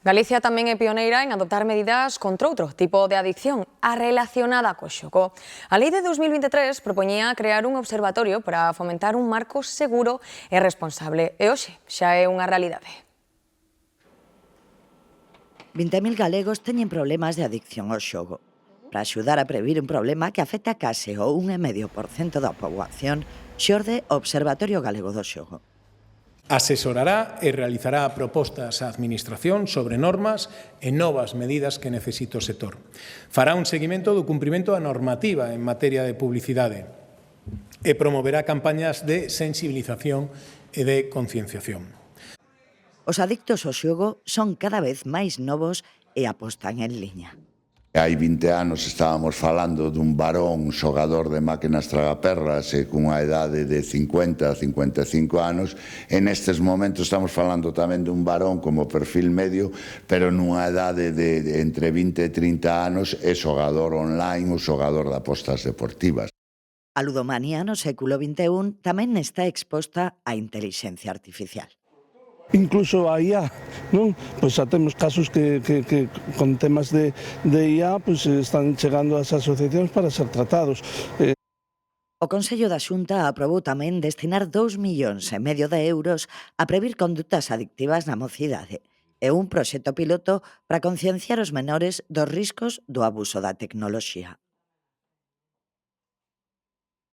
Galicia tamén é pioneira en adoptar medidas contra outro tipo de adicción, a relacionada co xogo. A Lei de 2023 propoñía crear un observatorio para fomentar un marco seguro e responsable, e hoxe xa é unha realidade. 20.000 galegos teñen problemas de adicción ao xogo. Para axudar a previr un problema que afecta case o 1,5% da poboación, xorde o Observatorio Galego do Xogo. Asesorará e realizará propostas á Administración sobre normas e novas medidas que necesita o sector. Fará un seguimento do cumprimento da normativa en materia de publicidade e promoverá campañas de sensibilización e de concienciación. Os adictos ao xogo son cada vez máis novos e apostan en liña. Hai 20 anos estábamos falando dun varón xogador de máquinas tragaperras e cunha idade de 50 a 55 anos, e nestes momentos estamos falando tamén dun varón como perfil medio, pero nunha idade de entre 20 e 30 anos e xogador online ou xogador de apostas deportivas. A ludomanía no século XXI tamén está exposta á intelixencia artificial. Incluso a IA, non? Pois xa temos casos que con temas de IA pois están chegando ás asociacións para ser tratados. O Consello da Xunta aprobou tamén destinar 2,5 millóns de euros a previr condutas adictivas na mocidade e un proxecto piloto para concienciar os menores dos riscos do abuso da tecnoloxía.